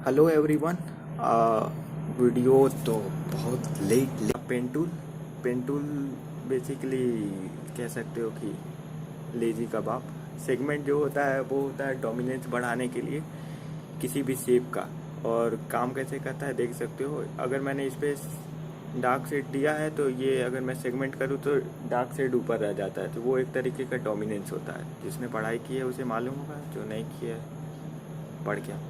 Hello everyone. Video तो बहुत late pen tool basically कह सकते हो कि लेजी कबाब सेगमेंट जो होता है वो होता है डोमिनेंस बढ़ाने के लिए किसी भी शेप का। और काम कैसे करता है देख सकते हो। अगर मैंने इस पे डार्क शेड दिया है तो ये अगर मैं सेगमेंट करूँ तो डार्क शेड ऊपर रह जाता है, तो वो एक तरीके का डोमिनेंस होता है। जिसने पढ़ाई की है उसे मालूम होगा, जो नहीं किया है पढ़ क्या।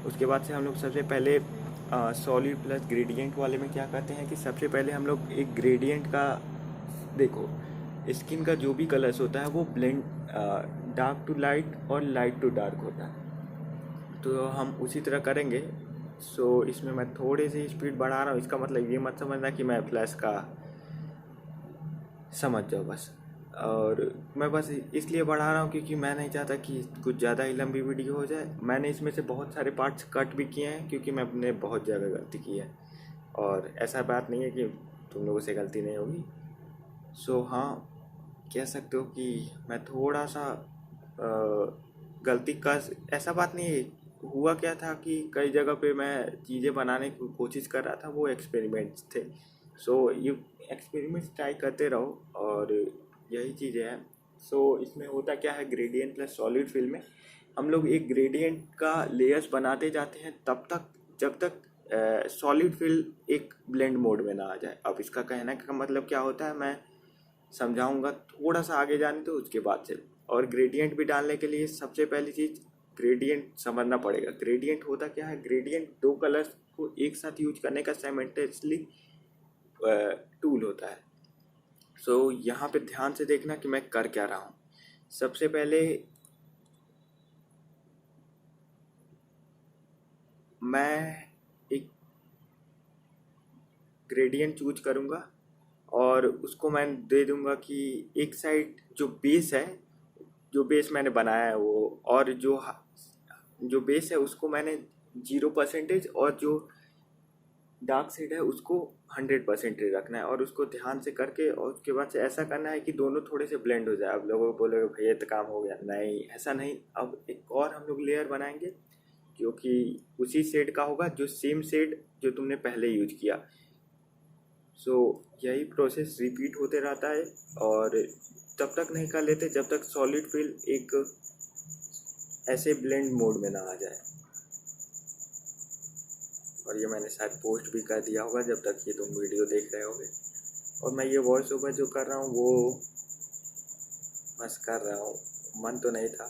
उसके बाद से हम लोग सबसे पहले सॉलिड प्लस ग्रेडियंट वाले में क्या करते हैं कि सबसे पहले हम लोग एक ग्रेडियंट का देखो, स्किन का जो भी कलर्स होता है वो ब्लेंड डार्क टू लाइट और लाइट टू डार्क होता है, तो हम उसी तरह करेंगे। सो इसमें मैं थोड़ी सी स्पीड बढ़ा रहा हूँ, इसका मतलब ये मत समझना कि मैं फ्लैश का समझ जाओ बस। और मैं बस इसलिए बढ़ा रहा हूँ क्योंकि मैं नहीं चाहता कि कुछ ज़्यादा ही लंबी वीडियो हो जाए। मैंने इसमें से बहुत सारे पार्ट्स कट भी किए हैं क्योंकि मैंने बहुत जगह गलती की है, और ऐसा बात नहीं है कि तुम लोगों से गलती नहीं होगी। सो हाँ, कह सकते हो कि मैं थोड़ा सा गलती का ऐसा बात नहीं है। हुआ क्या था कि कई जगह पे मैं चीज़ें बनाने की कोशिश कर रहा था, वो एक्सपेरिमेंट्स थे। सो ये एक्सपेरिमेंट्स ट्राई करते रहो और यही चीज़ें हैं। सो इसमें होता क्या है, ग्रेडियंट प्लस सॉलिड फिल में हम लोग एक ग्रेडियंट का लेयर्स बनाते जाते हैं तब तक जब तक सॉलिड फिल एक ब्लेंड मोड में ना आ जाए। अब इसका कहने का मतलब क्या होता है मैं समझाऊंगा, थोड़ा सा आगे जाने तो उसके बाद से। और ग्रेडियंट भी डालने के लिए सबसे पहली चीज़ ग्रेडियंट समझना पड़ेगा। ग्रेडियंट होता क्या है, ग्रेडियंट दो कलर्स को एक साथ यूज करने का साइमल्टेनियसली टूल होता है। सो यहाँ पे ध्यान से देखना कि मैं कर क्या रहा हूँ। सबसे पहले मैं एक ग्रेडियंट चूज करूँगा और उसको मैं दे दूँगा कि एक साइड जो बेस मैंने बनाया है वो, और जो बेस है उसको मैंने 0% और जो डार्क साइड है उसको 100% रखना है, और उसको ध्यान से करके और उसके बाद से ऐसा करना है कि दोनों थोड़े से ब्लेंड हो जाए। अब लोगों को बोलेगा भैया तो काम हो गया, नहीं ऐसा नहीं। अब एक और हम लोग लेयर बनाएंगे क्योंकि उसी शेड का होगा, जो सेम शेड जो तुमने पहले यूज किया। सो यही प्रोसेस रिपीट होते रहता है और तब तक नहीं कर लेते जब तक सॉलिड फिल एक ऐसे ब्लेंड मोड में ना आ जाए। और ये मैंने शायद पोस्ट भी कर दिया होगा जब तक ये तुम वीडियो देख रहे होगे। और मैं ये वॉइस ओवर जो कर रहा हूँ वो बस कर रहा हूँ, मन तो नहीं था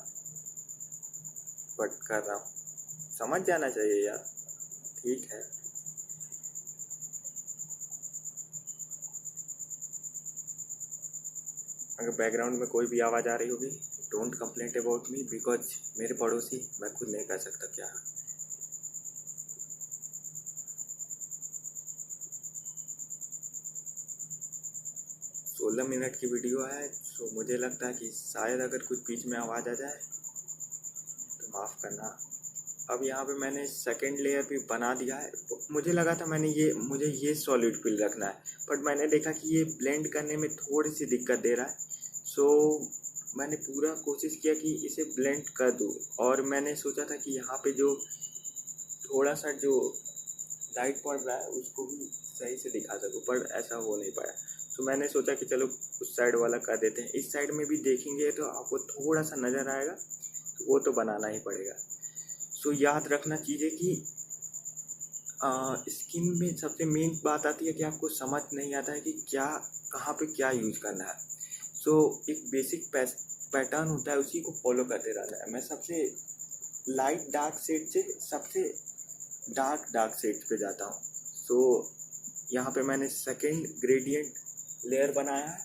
बट कर रहा हूँ, समझ जाना चाहिए यार, ठीक है। अगर बैकग्राउंड में कोई भी आवाज़ आ रही होगी, don't complaint about me, because मेरे पड़ोसी, मैं खुद नहीं कर सकता क्या। 16 मिनट की वीडियो है, तो मुझे लगता है कि शायद अगर कुछ बीच में आवाज़ आ जाए तो माफ़ करना। अब यहाँ पे मैंने सेकेंड लेयर भी बना दिया है। मुझे लगा था मुझे ये सॉलिड फिल रखना है, बट मैंने देखा कि ये ब्लेंड करने में थोड़ी सी दिक्कत दे रहा है। सो मैंने पूरा कोशिश किया कि इसे ब्लेंड कर दूँ, और मैंने सोचा था कि यहाँ पे जो थोड़ा सा जो लाइट पड़ रहा है उसको भी सही से दिखा सकूँ, पर ऐसा हो नहीं पाया। तो मैंने सोचा कि चलो उस साइड वाला कर देते हैं, इस साइड में भी देखेंगे तो आपको थोड़ा सा नज़र आएगा, तो वो तो बनाना ही पड़ेगा। सो याद रखना चीज़ें कि स्किन में सबसे मेन बात आती है कि आपको समझ नहीं आता है कि क्या कहाँ पे क्या यूज करना है। सो एक बेसिक पैटर्न होता है, उसी को फॉलो करते रहना है। मैं सबसे लाइट डार्क शेड से सबसे डार्क शेड पे जाता हूँ। सो यहाँ पे मैंने सेकेंड ग्रेडियंट लेयर बनाया है।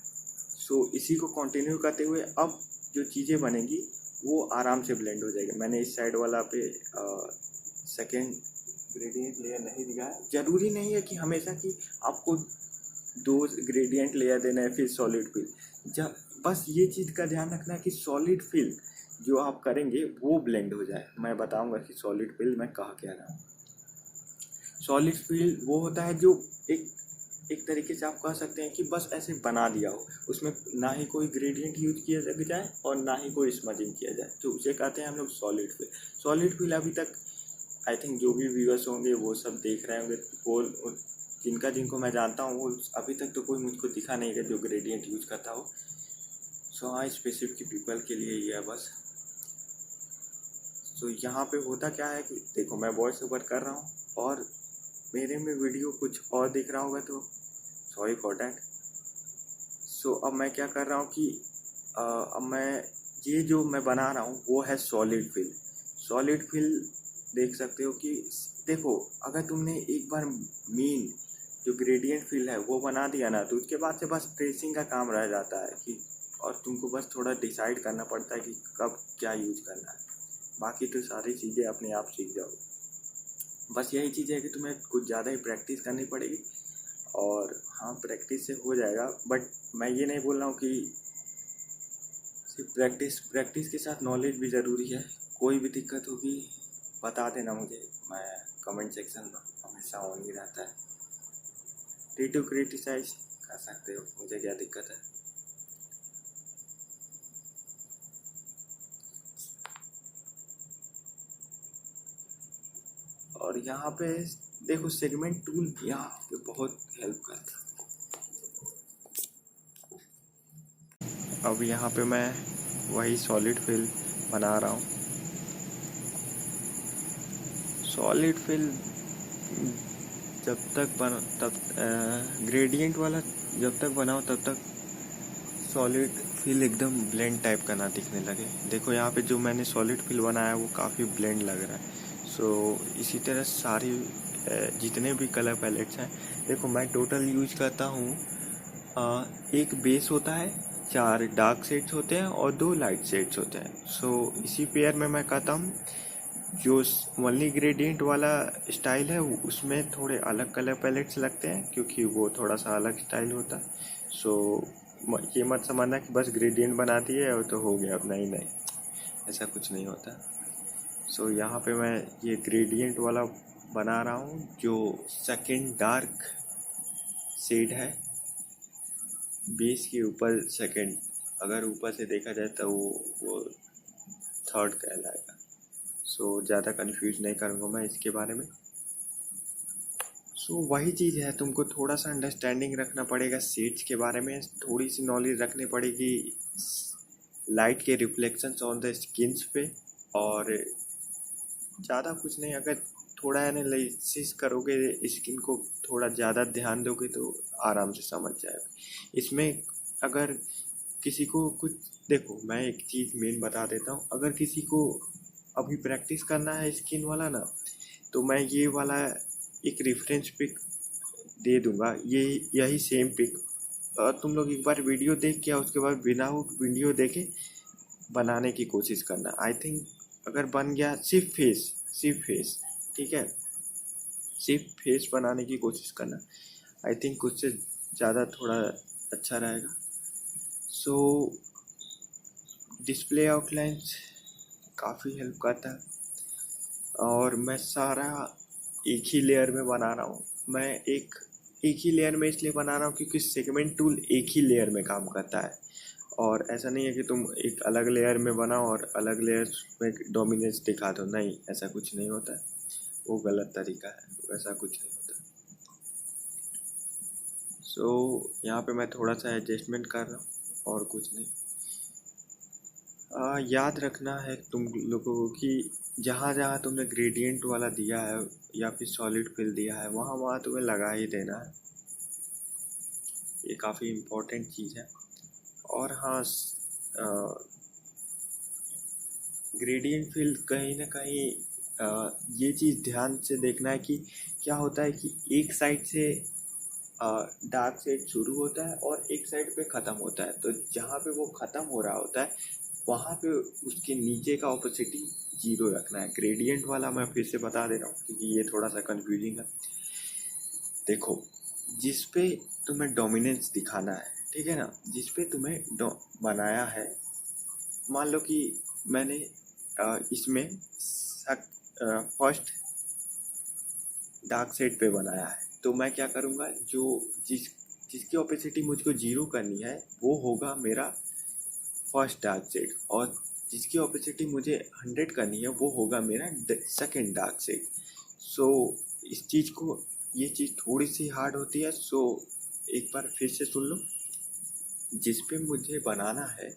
सो इसी को कंटिन्यू करते हुए अब जो चीज़ें बनेंगी वो आराम से ब्लेंड हो जाएगी। मैंने इस साइड वाला पे सेकेंड ग्रेडियंट लेयर नहीं दिया है। ज़रूरी नहीं है कि हमेशा कि आपको 2 ग्रेडियंट लेयर देना है फिर सॉलिड फिल। जब बस ये चीज़ का ध्यान रखना है कि सॉलिड फिल जो आप करेंगे वो ब्लेंड हो जाए। मैं बताऊंगा कि सॉलिड फिल मैं कहा क्या रहा हूँ। सॉलिड फिल वो होता है जो एक तरीके से आप कह सकते हैं कि बस ऐसे बना दिया हो, उसमें ना ही कोई ग्रेडियंट यूज किया जाए और ना ही कोई स्मजिंग किया जाए, तो उसे कहते हैं हम लोग सॉलिड फिल। सॉलिड फिल अभी तक आई थिंक जो भी व्यूअर्स होंगे वो सब देख रहे होंगे, वो जिनको मैं जानता हूँ वो अभी तक तो कोई मुझको दिखा नहीं है जो ग्रेडियंट यूज करता हो। सो हाँ, स्पेसिफिक पीपल के लिए ही है बस। सो यहाँ पे होता क्या है कि देखो मैं वॉइस ओवर कर रहा हूँ और मेरे में वीडियो कुछ और दिख रहा होगा, तो सॉरी फॉर डैट। सो अब मैं क्या कर रहा हूँ कि अब मैं ये जो मैं बना रहा हूँ वो है सॉलिड फिल। सॉलिड फिल देख सकते हो कि देखो अगर तुमने एक बार मीन जो ग्रेडियंट फिल है वो बना दिया ना, तो उसके बाद से बस ट्रेसिंग का काम रह जाता है कि और तुमको बस थोड़ा डिसाइड करना पड़ता है कि कब क्या यूज करना है। बाकी तो सारी चीज़ें अपने आप सीख जाओ। बस यही चीज़ है कि तुम्हें कुछ ज़्यादा ही प्रैक्टिस करनी पड़ेगी और हाँ प्रैक्टिस से हो जाएगा। बट मैं ये नहीं बोल रहा हूँ कि सिर्फ प्रैक्टिस के साथ नॉलेज भी ज़रूरी है। कोई भी दिक्कत होगी बता देना मुझे, मैं कमेंट सेक्शन में हमेशा ऑन ही रहता है। टू क्रिटिसाइज कर सकते हो, मुझे क्या दिक्कत है। और यहाँ पे देखो सेगमेंट टूल यहाँ पे बहुत हेल्प करता है। अब यहाँ पे मैं वही सॉलिड फिल बना रहा हूँ। सॉलिड फिल जब तक बना तब ग्रेडियंट वाला जब तक बनाओ तब तक सॉलिड फिल एकदम ब्लेंड टाइप का ना दिखने लगे। देखो यहाँ पे जो मैंने सॉलिड फिल बनाया है वो काफ़ी ब्लेंड लग रहा है। सो इसी तरह सारी जितने भी कलर पैलेट्स हैं, देखो मैं टोटल यूज करता हूँ एक बेस होता है, 4 डार्क शेड्स होते हैं और 2 लाइट शेड्स होते हैं। सो इसी पेयर में मैं कहता हूँ जो ओनली ग्रेडियंट वाला स्टाइल है उसमें थोड़े अलग कलर पैलेट्स लगते हैं क्योंकि वो थोड़ा सा अलग स्टाइल होता है। सो ये मत समझना कि बस ग्रेडियंट बना दिए और तो हो गया। अब नहीं, ऐसा कुछ नहीं होता। सो यहाँ पे मैं ये ग्रेडियंट वाला बना रहा हूँ जो सेकंड डार्क शेड है बेस के ऊपर। सेकंड अगर ऊपर से देखा जाए तो वो थर्ड कहलाएगा। सो ज़्यादा कंफ्यूज नहीं करूँगा मैं इसके बारे में। सो वही चीज़ है, तुमको थोड़ा सा अंडरस्टैंडिंग रखना पड़ेगा शेड्स के बारे में, थोड़ी सी नॉलेज रखनी पड़ेगी लाइट के रिफ्लेक्शंस ऑन द स्किन्स पे, और ज़्यादा कुछ नहीं। अगर थोड़ा एनालिसिस करोगे स्किन को, थोड़ा ज़्यादा ध्यान दोगे तो आराम से समझ जाएगा। इसमें अगर किसी को कुछ देखो मैं एक चीज़ मेन बता देता हूँ, अगर किसी को अभी प्रैक्टिस करना है स्किन वाला ना, तो मैं ये वाला एक रेफरेंस पिक दे दूंगा, यही सेम पिक, और तुम लोग एक बार वीडियो देख के उसके बाद विदाउट वीडियो देखे बनाने की कोशिश करना। आई थिंक अगर बन गया सिर्फ फेस, ठीक है, सिर्फ फेस बनाने की कोशिश करना। आई थिंक उससे ज़्यादा थोड़ा अच्छा रहेगा। सो डिस्प्ले आउटलाइंस काफ़ी हेल्प करता है और मैं सारा एक ही लेयर में बना रहा हूँ। मैं एक ही लेयर में इसलिए बना रहा हूँ क्योंकि सेगमेंट टूल एक ही लेयर में काम करता है, और ऐसा नहीं है कि तुम एक अलग लेयर में बनाओ और अलग लेयर में डोमिनेंस दिखा दो। नहीं, ऐसा कुछ नहीं होता है, वो गलत तरीका है, वैसा कुछ नहीं होता। सो यहाँ पे मैं थोड़ा सा एडजस्टमेंट कर रहा हूँ और कुछ नहीं। याद रखना है तुम लोगों को कि जहाँ जहाँ तुमने ग्रेडियंट वाला दिया है या फिर सॉलिड फिल दिया है वहाँ वहाँ तुम्हें लगा ही देना है। ये काफ़ी इम्पोर्टेंट चीज़ है। और हाँ, ग्रेडियंट फिल कहीं ना कहीं ये चीज़ ध्यान से देखना है कि क्या होता है कि एक साइड से डार्क शेड शुरू होता है और एक साइड पे ख़त्म होता है, तो जहाँ पे वो ख़त्म हो रहा होता है वहाँ पे उसके नीचे का ऑपोसिटी 0 रखना है। ग्रेडियंट वाला मैं फिर से बता दे रहा हूँ क्योंकि ये थोड़ा सा कन्फ्यूजिंग है। देखो जिस पे तुम्हें डोमिनेंस दिखाना है, ठीक है ना, जिस पे तुम्हें बनाया है, मान लो कि मैंने इसमें फर्स्ट डार्क शेड पे बनाया है, तो मैं क्या करूँगा, जो जिसकी ओपेसिटी मुझको 0 करनी है वो होगा मेरा फर्स्ट डार्क शेड, और जिसकी ओपेसिटी मुझे 100 करनी है वो होगा मेरा सेकंड डार्क शेड। सो इस चीज़ को, ये चीज़ थोड़ी सी हार्ड होती है, सो एक बार फिर से सुन लो। जिस पे मुझे बनाना है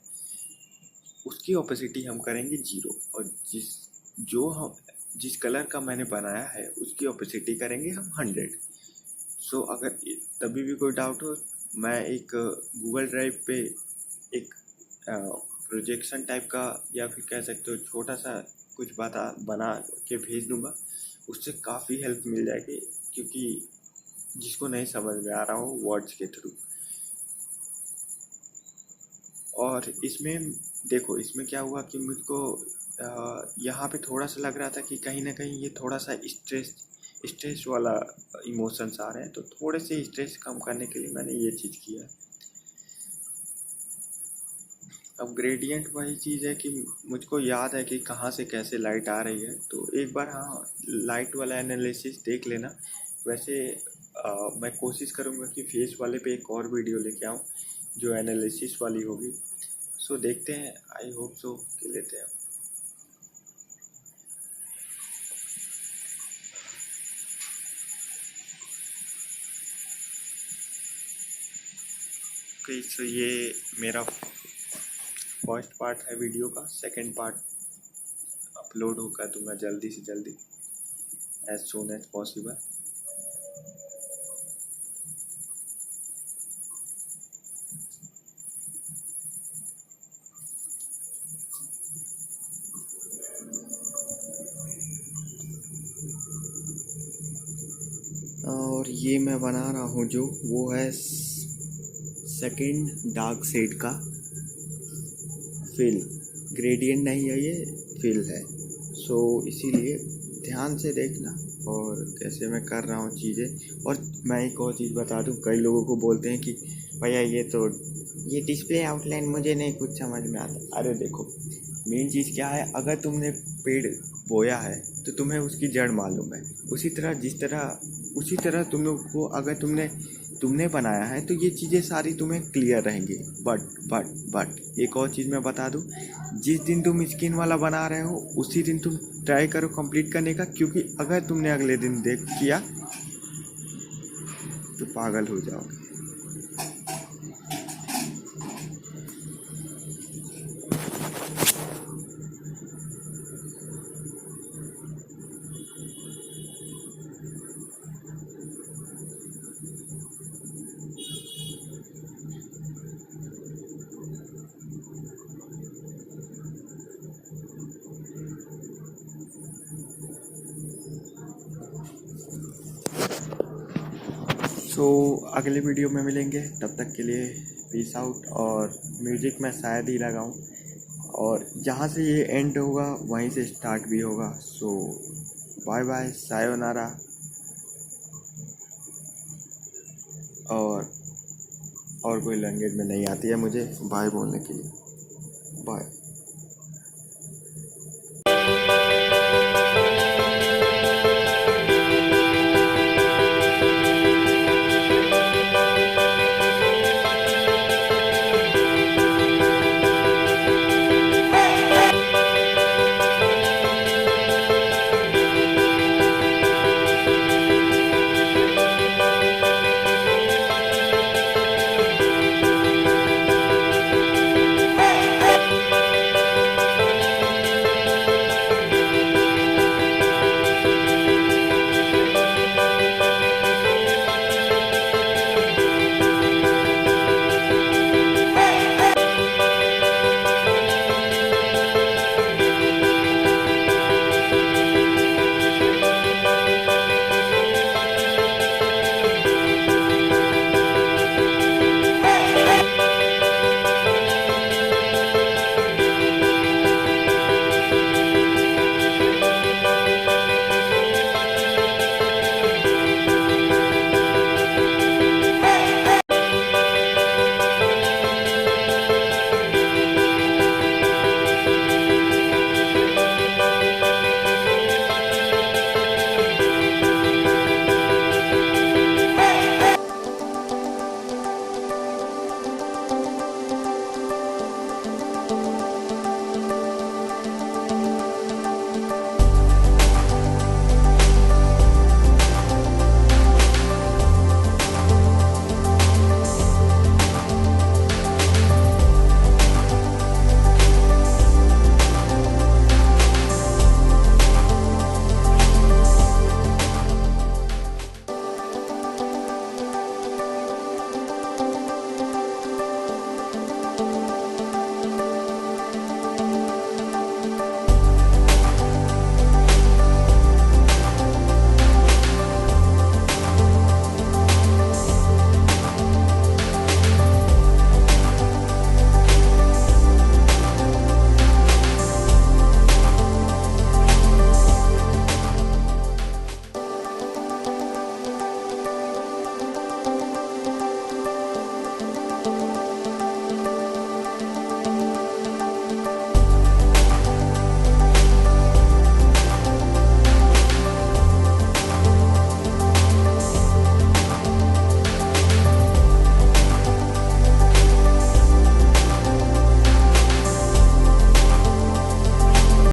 उसकी ओपेसिटी हम करेंगे 0, और जिस कलर का मैंने बनाया है उसकी ओपेसिटी करेंगे हम 100। सो अगर तभी भी कोई डाउट हो, मैं एक गूगल ड्राइव पे एक प्रोजेक्शन टाइप का, या फिर कह सकते हो छोटा सा कुछ बना के भेज दूंगा। उससे काफ़ी हेल्प मिल जाएगी, क्योंकि जिसको नहीं समझ में आ रहा हो वर्ड्स के थ्रू। और इसमें देखो, इसमें क्या हुआ कि मुझको यहाँ पे थोड़ा सा लग रहा था कि कहीं ना कहीं ये थोड़ा सा स्ट्रेस वाला इमोशंस आ रहे हैं, तो थोड़े से स्ट्रेस कम करने के लिए मैंने ये चीज़ किया है। अब ग्रेडियंट वही चीज़ है कि मुझको याद है कि कहाँ से कैसे लाइट आ रही है, तो एक बार हाँ लाइट वाला एनालिसिस देख लेना। वैसे मैं कोशिश करूँगा कि फेस वाले पे एक और वीडियो लेके आऊँ जो एनालिसिस वाली होगी। सो देखते हैं, आई होप सो कि लेते हैं। ओके, सो ये मेरा फर्स्ट पार्ट है वीडियो का। सेकंड पार्ट अपलोड होगा तो मैं जल्दी से जल्दी, एज सून एज पॉसिबल। और ये मैं बना रहा हूँ जो वो है सेकंड डार्क शेड का फिल। ग्रेडियंट नहीं है, ये फिल है। सो इसीलिए ध्यान से देखना और कैसे मैं कर रहा हूँ चीज़ें। और मैं एक और चीज़ बता दूँ, कई लोगों को बोलते हैं कि भैया ये डिस्प्ले आउटलाइन मुझे नहीं कुछ समझ में आता। अरे देखो, मेन चीज़ क्या है, अगर तुमने पेड़ बोया है तो तुम्हें उसकी जड़ मालूम है। उसी तरह तुम लोग को, अगर तुमने बनाया है तो ये चीज़ें सारी तुम्हें क्लियर रहेंगी। बट एक और चीज़ मैं बता दूं, जिस दिन तुम स्किन वाला बना रहे हो उसी दिन तुम ट्राई करो कंप्लीट करने का, क्योंकि अगर तुमने अगले दिन देख किया तो पागल हो जाओगे। सो अगले वीडियो में मिलेंगे, तब तक के लिए पीस आउट। और म्यूजिक मैं शायद ही लगाऊं, और जहाँ से ये एंड होगा वहीं से स्टार्ट भी होगा। सो बाय बाय, सायोनारा। और कोई लैंग्वेज में नहीं आती है मुझे बाय बोलने के लिए। बाय।